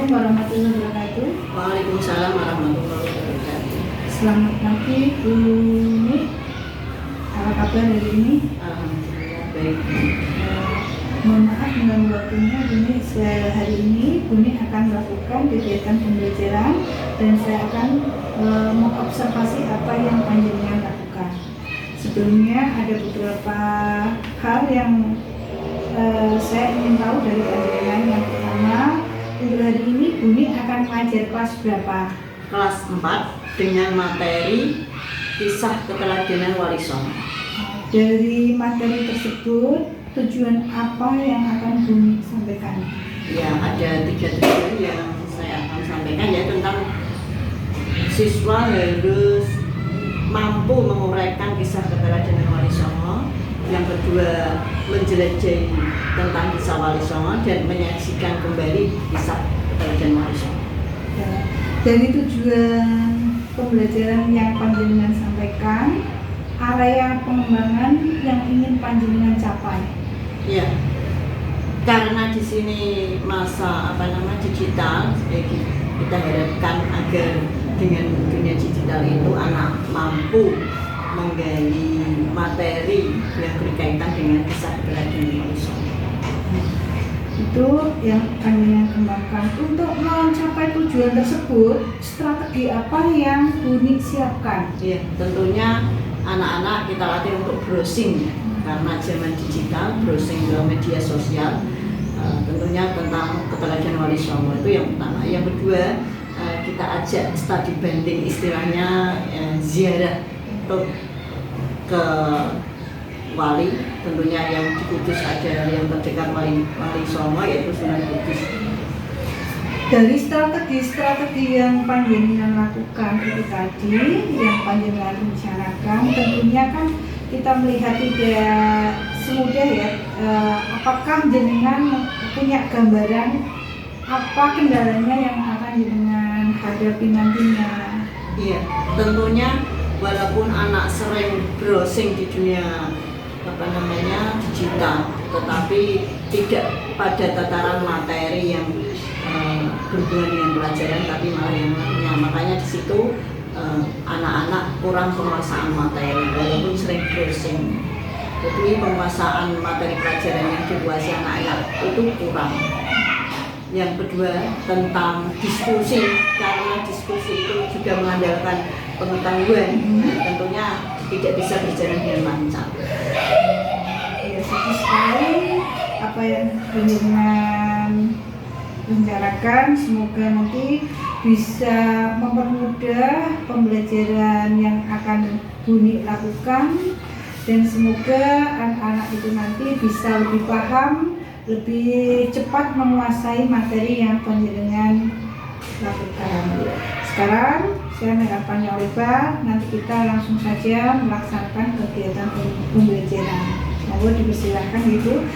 Assalamualaikum warahmatullahi wabarakatuh. Waalaikumsalam warahmatullahi wabarakatuh. Selamat pagi Bu Nuni. Apa kabar hari ini? Alhamdulillah baik. Mohon maaf mengganggu waktunya. Hari ini Bu Nuni akan melakukan kegiatan pembelajaran dan saya akan mengobservasi apa yang panjenengan lakukan. Sebelumnya ada beberapa hal yang saya ingin tahu dari panjenengan. Yang pertama, untuk hari ini Bu Nuni akan mengajar kelas berapa? Kelas 4 dengan materi kisah keteladanan Wali Songo. Dari materi tersebut, tujuan apa yang akan Bu Nuni sampaikan? Ya, ada 3 tujuan yang saya akan sampaikan, ya, tentang siswa harus mampu menguraikan kisah keteladanan Wali Songo. Yang kedua, menjelajahi tentang kisah Wali Songo dan menyaksikan kembali kisah keteladanan Wali Songo. Ya, dari tujuan pembelajaran yang panjenengan sampaikan, area pengembangan yang ingin panjenengan capai. Ya, karena di sini masa digital, kita harapkan agar dengan dunia digital itu anak mampu menggali materi yang berkaitan dengan kisah keteladanan Wali Songo. Itu yang panjenengan kembangkan. Untuk mencapai tujuan tersebut, strategi apa yang Bu Nuni siapkan? Ya, tentunya anak-anak kita latih untuk browsing, karena zaman digital, browsing ke media sosial. Tentunya tentang keteladanan Wali Songo itu yang pertama. Yang kedua, kita ajak studi banding, istilahnya ziarah ke wali. Tentunya yang di Kudus ada yang terdekat Wali Songo, yaitu Sunan Kudus. Dari strategi yang panjenengan lakukan itu tadi, yang panjenengan rencanakan, tentunya kan kita melihat tidak semudah, ya. Apakah jenengan punya gambaran apa kendalanya yang akan jenengan hadapi nantinya? Iya, tentunya walaupun anak sering browsing di dunia digital, tetapi tidak pada tataran materi yang berhubungan dengan pelajaran, tapi malah yang lainnya. Makanya di situ anak-anak kurang penguasaan materi walaupun sering browsing. Jadi penguasaan materi pelajaran yang dikuasai anak-anak itu kurang. Yang kedua, tentang diskusi, karena diskusi itu juga mengandalkan pengetahuan, tentunya tidak bisa berjalan dengan lancar. Ya, sekali apa yang panjenengan rencanakan, semoga nanti bisa mempermudah pembelajaran yang akan Bu Nuni lakukan, dan semoga anak-anak itu nanti bisa lebih paham, lebih cepat menguasai materi yang panjenengan lakukan. Sekarang saya tidak panjang lebar, nanti kita langsung saja melaksanakan kegiatan pembelajaran. Mohon dipersilahkan gitu.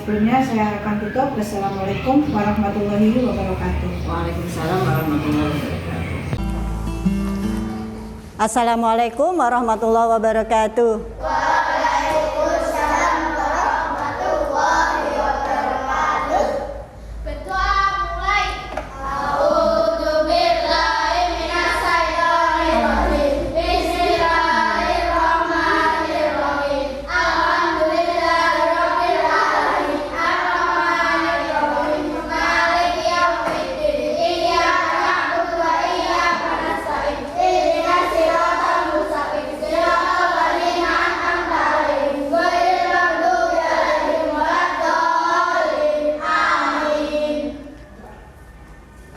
Sebelumnya saya akan tutup. Wassalamualaikum warahmatullahi wabarakatuh. Waalaikumsalam warahmatullahi wabarakatuh. Assalamualaikum warahmatullahi wabarakatuh.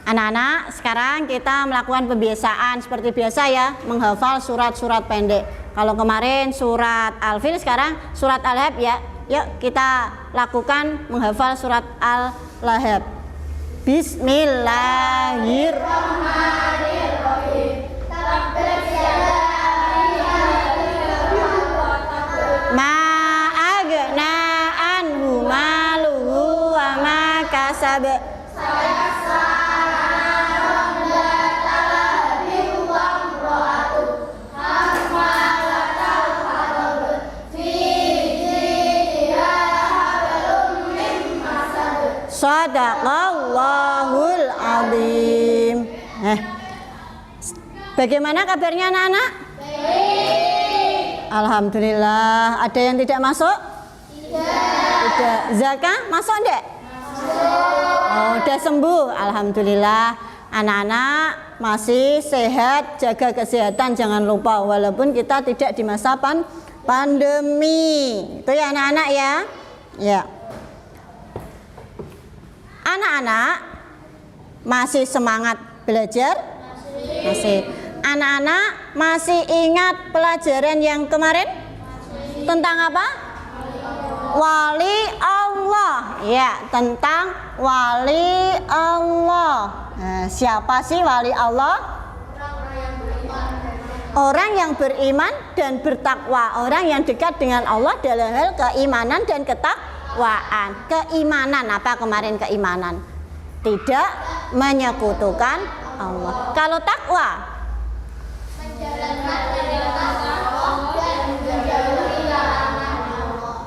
Anak-anak, sekarang kita melakukan pembiasaan seperti biasa, ya, menghafal surat-surat pendek. Kalau kemarin surat Al-Fil, sekarang surat Al-Lahab, ya. Yuk kita lakukan menghafal surat Al-Lahab. Bismillahirrahmanirrahim. Ma agna anhu maluhu wa ma kasab. Sadaqallahul azim. Bagaimana kabarnya anak-anak? Alhamdulillah. Ada yang tidak masuk? Tidak. Zakah masuk enggak? Oh, udah sembuh. Alhamdulillah. Anak-anak masih sehat, jaga kesehatan jangan lupa walaupun kita tidak di masa pandemi. Itu ya anak-anak ya. Ya. Anak-anak masih semangat belajar? Masih. Anak-anak masih ingat pelajaran yang kemarin? Tentang apa? Wali Allah. Ya, tentang wali Allah. Nah, siapa sih wali Allah? Orang yang beriman dan bertakwa. Orang yang dekat dengan Allah dalam hal keimanan dan ketakwaan. Keimanan apa kemarin keimanan? Tidak menyekutukan Allah. Kalau takwa?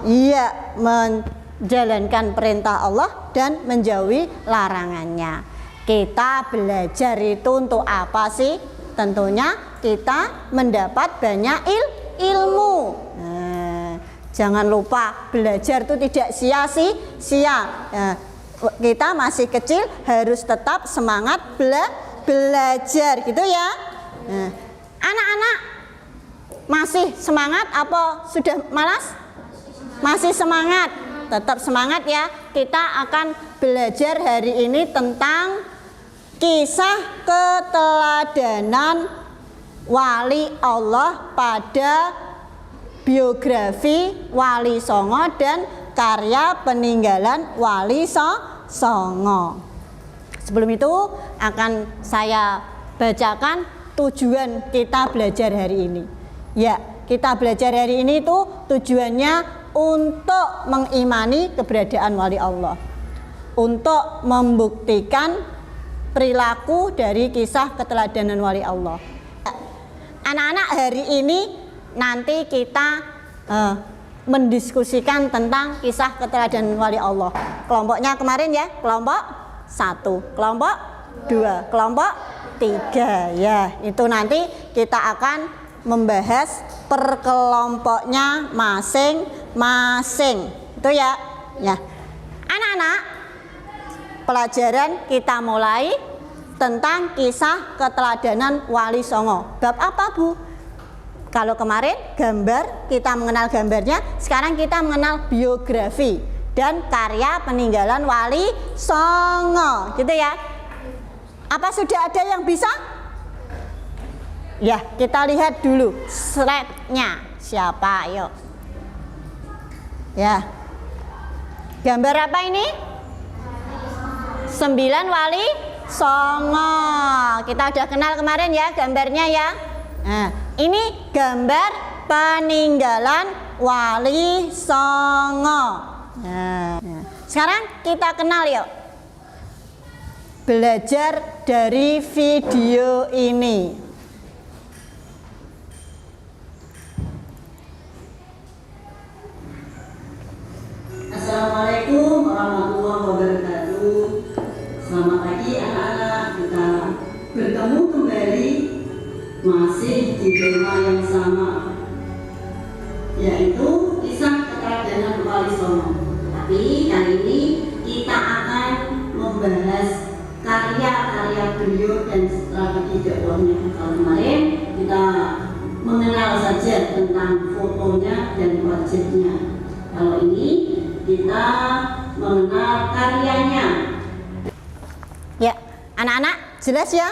Iya, menjalankan perintah Allah dan menjauhi larangannya. Kita belajar itu untuk apa sih? Tentunya kita mendapat banyak ilmu. Nah, jangan lupa belajar itu tidak sia-sia. Nah, kita masih kecil harus tetap semangat belajar gitu ya. Nah, anak-anak masih semangat apa sudah malas? Masih semangat, tetap semangat ya. Kita akan belajar hari ini tentang kisah keteladanan wali Allah pada biografi Wali Songo dan karya peninggalan Wali Songo. Sebelum itu akan saya bacakan tujuan kita belajar hari ini. Ya, kita belajar hari ini itu tujuannya untuk mengimani keberadaan wali Allah, untuk membuktikan perilaku dari kisah keteladanan wali Allah. Anak-anak, hari ini nanti kita mendiskusikan tentang kisah keteladanan wali Allah. Kelompoknya kemarin ya, kelompok 1, kelompok 2, kelompok 3 ya. Itu nanti kita akan membahas per kelompoknya masing-masing. Itu ya. Ya. Anak-anak, pelajaran kita mulai tentang kisah keteladanan Wali Songo. Bab apa, Bu? Kalau kemarin gambar, kita mengenal gambarnya, sekarang kita mengenal biografi dan karya peninggalan Wali Songo. Gitu ya. Apa sudah ada yang bisa? Ya, kita lihat dulu slide-nya. Siapa? Ayo. Ya. Gambar apa ini? 9 Wali Songo. Kita udah kenal kemarin ya gambarnya ya. Nah, ini gambar peninggalan Wali Songo. Nah, sekarang kita kenal yuk. Belajar dari video ini. Assalamualaikum warahmatullahi wabarakatuh. Selamat pagi anak-anak. Kita bertemu kembali masih di tema yang sama, yaitu kisah keteladanan Wali Songo. Tapi kali ini kita akan membahas karya-karya beliau dan strategi dakwahnya. Kalau kemarin kita mengenal saja tentang fotonya dan wajahnya. Kalau ini kita mengenal karyanya. Ya, anak-anak jelas ya?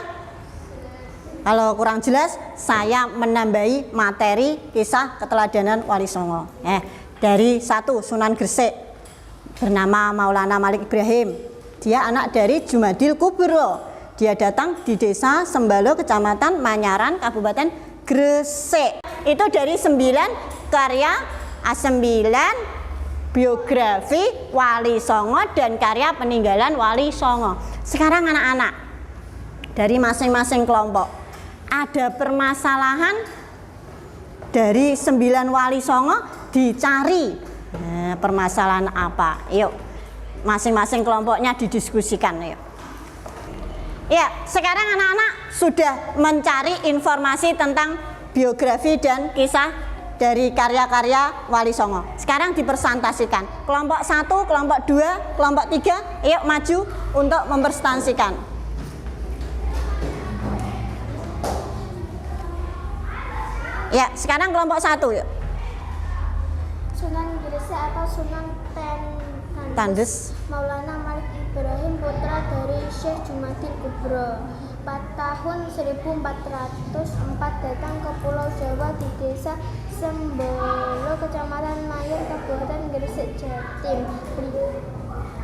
Kalau kurang jelas, saya menambahi materi kisah keteladanan Wali Songo. Dari 1 Sunan Gresik bernama Maulana Malik Ibrahim. Dia anak dari Jumadil Kubro. Dia datang di desa Sembalo, Kecamatan Manyaran, Kabupaten Gresik. Itu dari 9 karya, 9 biografi Wali Songo dan karya peninggalan Wali Songo. Sekarang anak-anak, dari masing-masing kelompok ada permasalahan dari 9 Wali Songo dicari. Nah, permasalahan apa? Yuk, masing-masing kelompoknya didiskusikan. Yuk. Ya, sekarang anak-anak sudah mencari informasi tentang biografi dan kisah dari karya-karya Wali Songo. Sekarang dipresentasikan. Kelompok 1, kelompok 2, kelompok 3, yuk maju untuk mempresentasikan. Ya, sekarang kelompok 1 yuk. Sunan Gresik atau Sunan Tandes. Maulana Malik Ibrahim, putra dari Syekh Jumadil Kubro. Pada tahun 1404 datang ke Pulau Jawa di desa Sembolo, Kecamatan Mayor, Kabupaten Gresik, Jatim.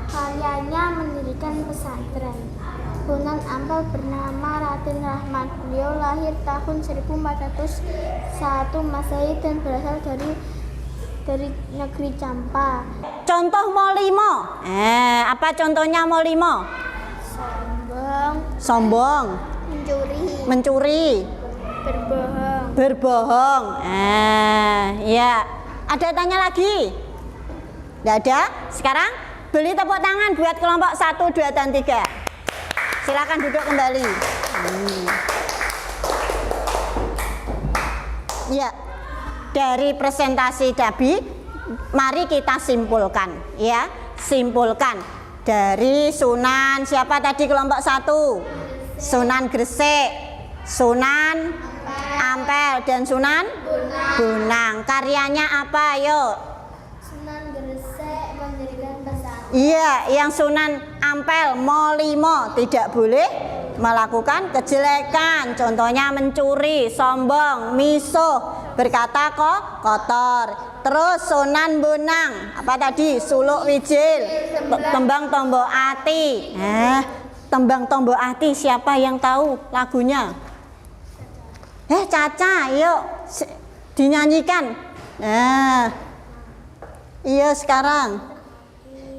Karyanya mendirikan pesantren. Sunan Ampel bernama Raden Rahmat. Beliau lahir tahun 1401 Masehi dan berasal dari negeri Campa. Contoh Molimo. Apa contohnya Molimo? Sombong, mencuri, berbohong. Ya. Ada tanya lagi? Tidak ada? Sekarang beri tepuk tangan buat kelompok 1, 2, dan 3. Silakan duduk kembali. Ya. Dari presentasi tadi, mari kita simpulkan, ya. Simpulkan dari Sunan siapa tadi kelompok 1? Sunan Gresik, Sunan Ampel, dan Sunan Bonang. Karyanya apa, yuk? Sunan Gresik mendirikan pesantren. Iya, yang Sunan Ampel Molimo tidak boleh melakukan kejelekan, contohnya mencuri, sombong, misuh, berkata kotor. Terus Sunan Bonang apa tadi? Suluk Wijil, tembang Tombo Ati. Tembang Tombo Ati siapa yang tahu lagunya? Caca, yuk dinyanyikan. Iya sekarang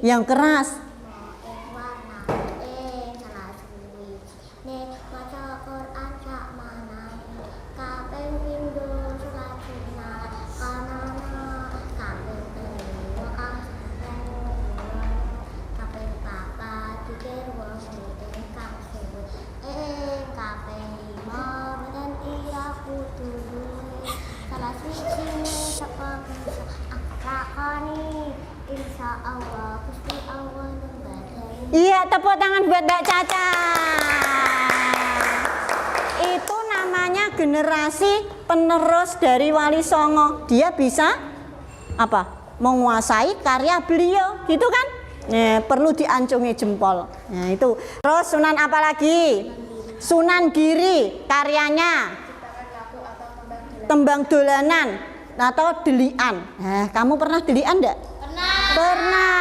yang keras. Iya, tepuk tangan buat Mbak Caca. Itu namanya generasi penerus dari Wali Songo. Dia bisa apa? Menguasai karya beliau, gitu kan? Perlu diancungi jempol. Nah, itu. Terus Sunan apa lagi? Sunan Giri, karyanya tembang dolanan atau delian. Kamu pernah delian enggak? Pernah.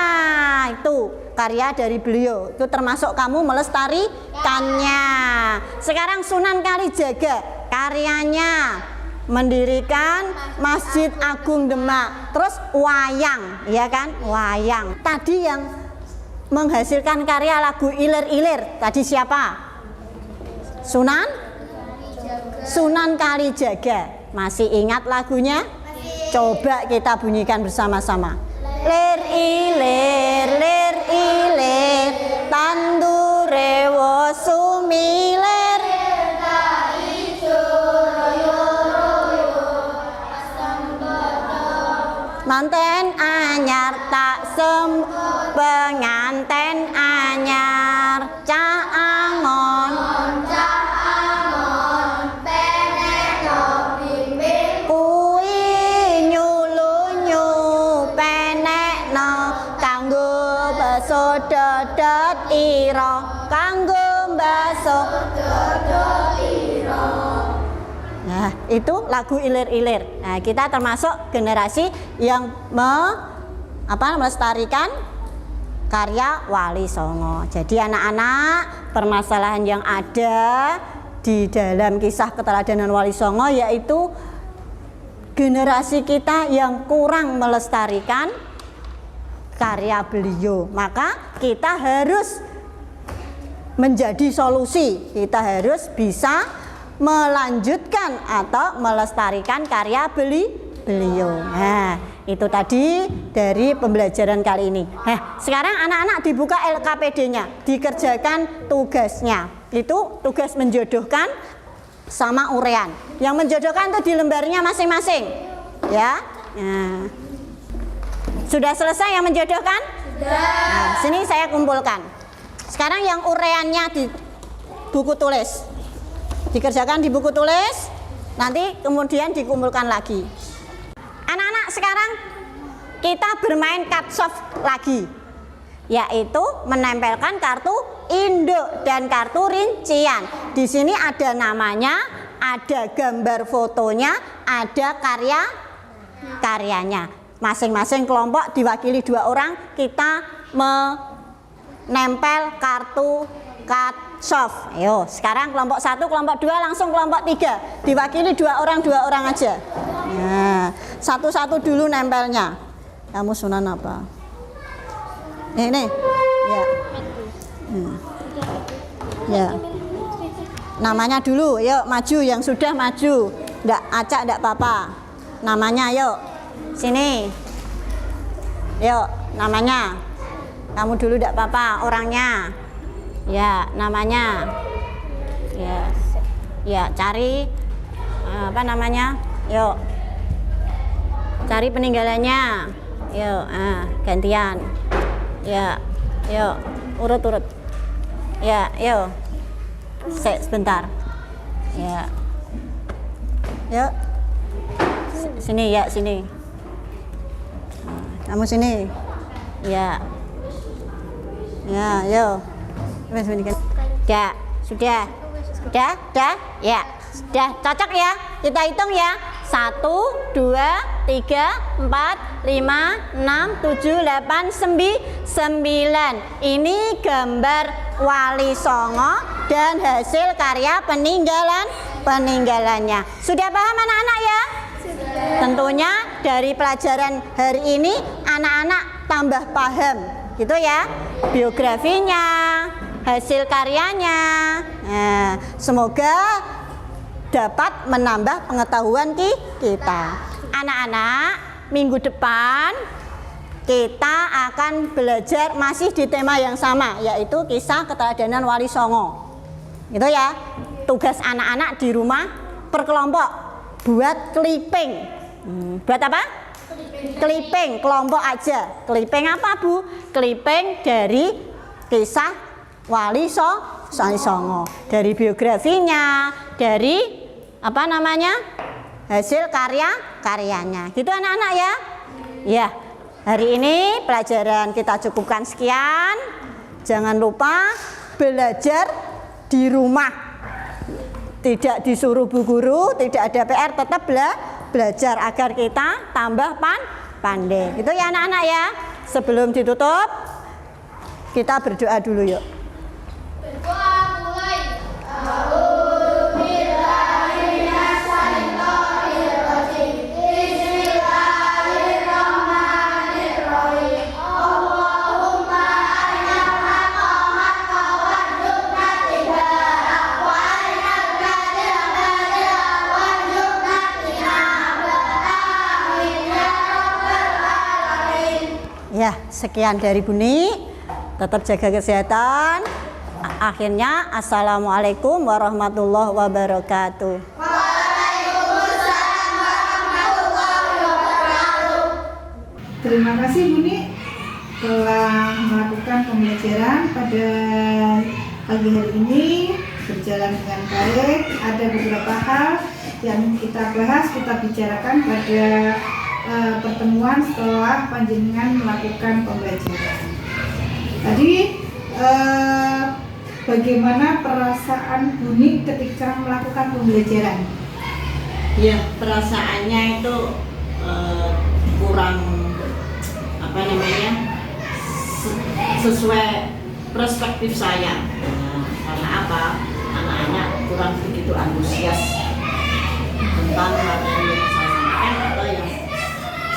Itu karya dari beliau. Itu termasuk kamu melestarikannya. Sekarang Sunan Kalijaga, karyanya mendirikan Masjid Agung Demak. Terus wayang, ya kan? Wayang. Tadi yang menghasilkan karya lagu Ilir-Ilir, tadi siapa? Sunan Kalijaga. Masih ingat lagunya? Coba kita bunyikan bersama-sama. Lir ilir, tandure wo sumilir. Manten anyar tak penganten anyar cak angon. Dodot ira kanggo mbaso dodot ira. Nah, itu lagu Ilir-Ilir. Nah, kita termasuk generasi yang melestarikan karya Wali Songo. Jadi anak-anak, permasalahan yang ada di dalam kisah keteladanan Wali Songo yaitu generasi kita yang kurang melestarikan karya beliau. Maka kita harus menjadi solusi. Kita harus bisa melanjutkan atau melestarikan karya beliau. Nah, itu tadi dari pembelajaran kali ini. Sekarang anak-anak dibuka LKPD-nya, dikerjakan tugasnya. Itu tugas menjodohkan sama urean. Yang menjodohkan itu di lembarnya masing-masing. Ya. Nah. Sudah selesai yang menjodohkan? Sudah. Nah, sini saya kumpulkan. Sekarang yang ureannya di buku tulis. Dikerjakan di buku tulis, nanti kemudian dikumpulkan lagi. Anak-anak sekarang kita bermain cut soft lagi, yaitu menempelkan kartu induk dan kartu rincian. Di sini ada namanya, ada gambar fotonya, ada karyanya. Masing-masing kelompok diwakili 2 orang, kita menempel kartu cut soft. Ayo, sekarang kelompok 1, kelompok 2, langsung kelompok 3. Diwakili 2 orang aja. Nah, satu-satu dulu nempelnya. Kamu sunan apa? Ini. Ya. Ya. Namanya dulu, yuk maju yang sudah maju. Nggak acak nggak apa-apa. Namanya yuk. Sini. Yuk, namanya. Kamu dulu nggak apa-apa, orangnya. Ya, namanya. Ya. Ya, cari apa namanya? Yuk. Cari peninggalannya. Yuk, gantian. Ya, yuk, urut-urut. Ya, yuk. Sebentar. Ya. Yuk. Sini ya, sini. Kamu sini. Ya. Ya, yuk. Ya, sudah. Sudah? Ya. Sudah cocok ya? Kita hitung ya. 1, 2, 3, 4, 5, 6, 7, 8, 9. Ini gambar Wali Songo dan hasil karya peninggalannya. Sudah paham anak-anak ya? Sudah. Tentunya dari pelajaran hari ini anak-anak tambah paham, gitu ya. Biografinya, hasil karyanya. Nah, semoga dapat menambah pengetahuan kita. Anak-anak, minggu depan kita akan belajar masih di tema yang sama, yaitu kisah keteladanan Wali Songo. Gitu ya. Tugas anak-anak di rumah per kelompok buat clipping. Buat apa? Clipping, kelompok aja. Clipping apa, Bu? Clipping dari kisah Wali Songo. Dari biografinya, dari apa namanya, hasil karyanya, gitu anak-anak ya. Ya, hari ini pelajaran kita cukupkan sekian. Jangan lupa belajar di rumah, tidak disuruh bu guru, tidak ada PR, tetap belajar agar kita tambah pandai, gitu ya anak-anak ya. Sebelum ditutup, kita berdoa dulu yuk. Berdoa mulai. Ya, sekian dari Buni. Tetap jaga kesehatan. Akhirnya, assalamualaikum warahmatullahi wabarakatuh. Waalaikumsalam warahmatullahi wabarakatuh. Terima kasih Buni telah melakukan pembelajaran pada pagi hari ini, berjalan dengan baik. Ada beberapa hal yang kita bahas, kita bicarakan pada pertemuan setelah panjenengan melakukan pembelajaran. Tadi bagaimana perasaan Buni ketika melakukan pembelajaran? Ya, perasaannya itu kurang apa namanya, sesuai perspektif saya. Karena apa? Anak-anak kurang begitu antusias tentang materi yang saya sampaikan atau yang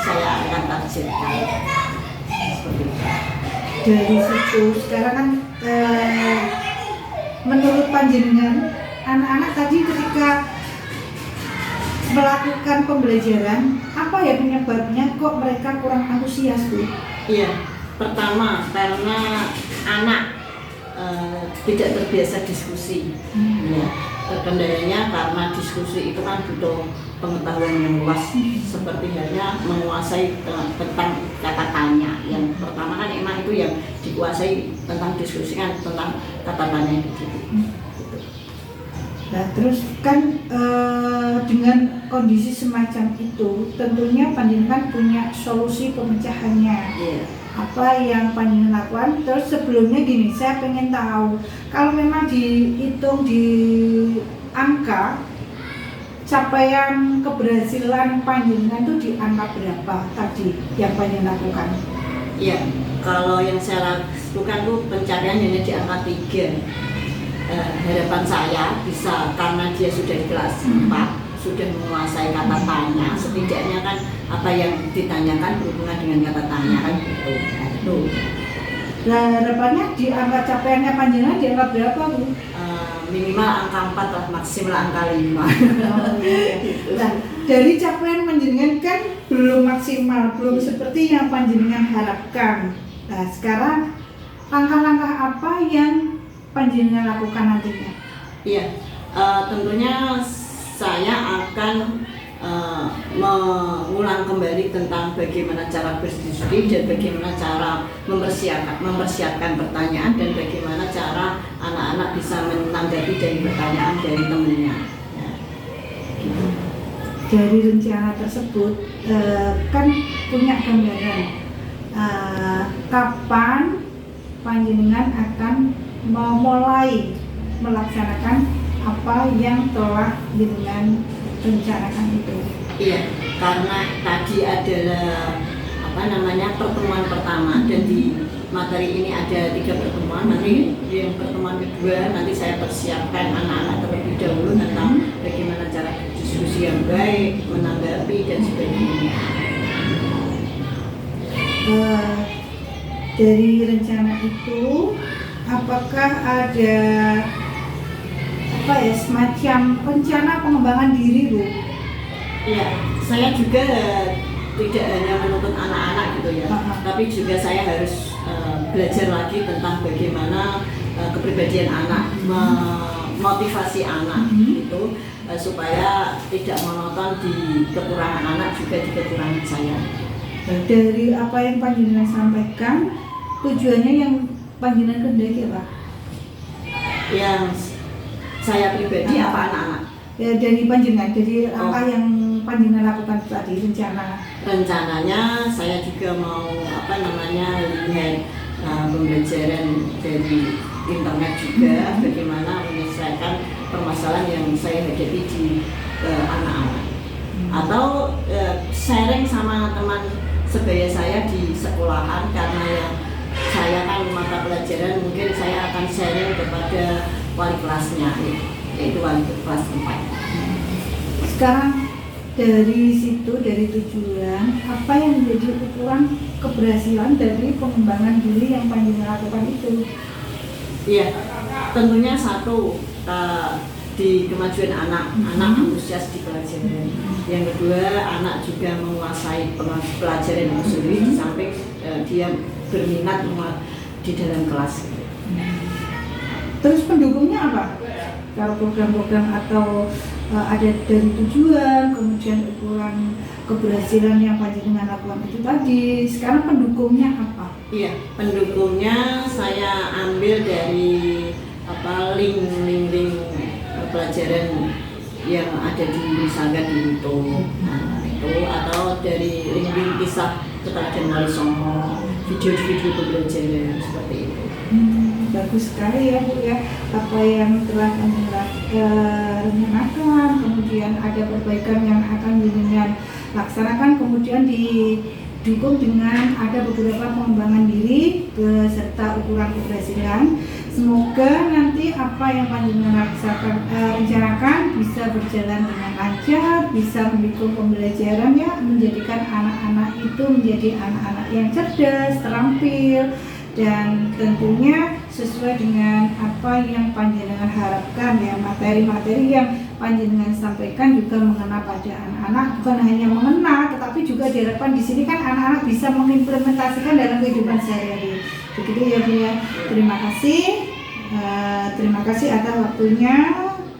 saya akan targetkan. Seperti itu. Dari situ sekarang kan menurut panjenengan, anak-anak tadi ketika melakukan pembelajaran, apa ya penyebabnya kok mereka kurang antusias, Bu? Iya, pertama karena anak tidak terbiasa diskusi. Ya, kendalanya karena diskusi itu kan butuh pengetahuan yang luas, seperti halnya menguasai tentang kata tanya. Yang pertama kan emang itu yang dikuasai tentang diskusi kan tentang kata tanya gitu. Nah, terus kan dengan kondisi semacam itu tentunya panjenengan punya solusi pemecahannya. Iya. Apa yang panjenengan lakukan? Terus sebelumnya gini, saya pengen tahu kalau memang dihitung di angka capaian keberhasilan panjenengan itu di angka berapa tadi yang panjenengan lakukan? Iya, kalau yang saya lakukan tuh pencapaian hanya di angka 3. Harapan saya bisa karena dia sudah di kelas 4, sudah menguasai kata tanya, setidaknya kan apa yang ditanyakan berhubungan dengan kata tanya kan gitu. Nah, harapannya di angka capaiannya panjenengan di angka berapa, Bu? Minimal angka 4 lah, maksimal angka 5. Nah, dari capaian panjenengan kan belum maksimal, belum seperti yang panjenengan harapkan. Nah, sekarang langkah-langkah apa yang panjenengan lakukan nantinya? Iya, tentunya saya akan mengulang kembali tentang bagaimana cara berdiskusi dan bagaimana cara mempersiapkan pertanyaan dan bagaimana cara anak-anak bisa menanggapi dari pertanyaan dari temannya. Ya, gitu. Dari rencana tersebut kan punya gambaran kapan panjenengan akan memulai melaksanakan apa yang telah dengan rencanakan itu. Iya, karena tadi adalah pertemuan pertama dan di materi ini ada 3 pertemuan. Nanti yang pertemuan kedua nanti saya persiapkan anak-anak terlebih dahulu tentang bagaimana cara diskusi yang baik, menanggapi dan sebagainya. Dari rencana itu, apakah ada semacam rencana pengembangan diri, Bu? Iya, saya juga tidak hanya menuntut anak-anak gitu ya, tapi juga saya harus belajar lagi tentang bagaimana kepribadian anak, memotivasi anak gitu, supaya tidak monoton di kekurangan anak juga di kekurangan saya. Dari apa yang panjenengan sampaikan, tujuannya yang panjenengan kehendaki apa? Yang saya pribadi apa anak-anak? Ya, dari panjenengan, dari apa yang panjenengan lakukan tadi rencana? Rencananya saya juga mau lihat pembelajaran dari internet juga, bagaimana menyelesaikan permasalahan yang saya hadapi di anak-anak, atau sharing sama teman sebaya saya di sekolahan, karena yang saya kan mata pelajaran mungkin saya akan sharing kepada wali kelasnya, yaitu wali kelas 4. Sekarang dari situ, dari tujuan, apa yang menjadi ukuran keberhasilan dari pengembangan diri yang panjenengan lakukan itu? Iya, tentunya satu di kemajuan anak antusias di pelajaran. Yang kedua, anak juga menguasai pelajaran itu sendiri, di samping dia berminat di dalam kelas. Terus pendukungnya apa? Kalau program-program atau ada dari tujuan, kemudian ukuran keberhasilan yang panjenengan lakukan itu tadi. Sekarang pendukungnya apa? Iya, pendukungnya saya ambil dari link pelajaran yang ada di misalkan di YouTube, itu, atau dari link kisah keteladanan Wali Songo, video-video pembelajaran seperti itu. Bagus sekali ya, Bu ya, apa yang telah rencanakan, kemudian ada perbaikan yang akan jenengan laksanakan, kemudian didukung dengan ada beberapa pengembangan diri beserta ukuran keberhasilan. Semoga nanti apa yang panjenengan rencanakan bisa berjalan dengan lancar, bisa mendukung pembelajaran ya, menjadikan anak-anak itu menjadi anak-anak yang cerdas, terampil, dan tentunya sesuai dengan apa yang panjenengan harapkan ya. Materi-materi yang panjenengan sampaikan juga mengena pada anak-anak, bukan hanya mengena tetapi juga diharapkan di sini kan anak-anak bisa mengimplementasikan dalam kehidupan sehari-hari. Begitu ya Bu ya. Terima kasih. Terima kasih atas waktunya.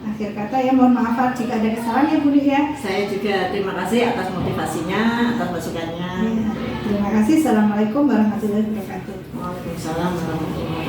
Akhir kata ya, mohon maaf jika ada kesalahan ya Bu Nik ya. Saya juga terima kasih atas motivasinya, atas masukannya. Terima kasih. Assalamualaikum warahmatullahi wabarakatuh. Waalaikumsalam warahmatullahi wabarakatuh.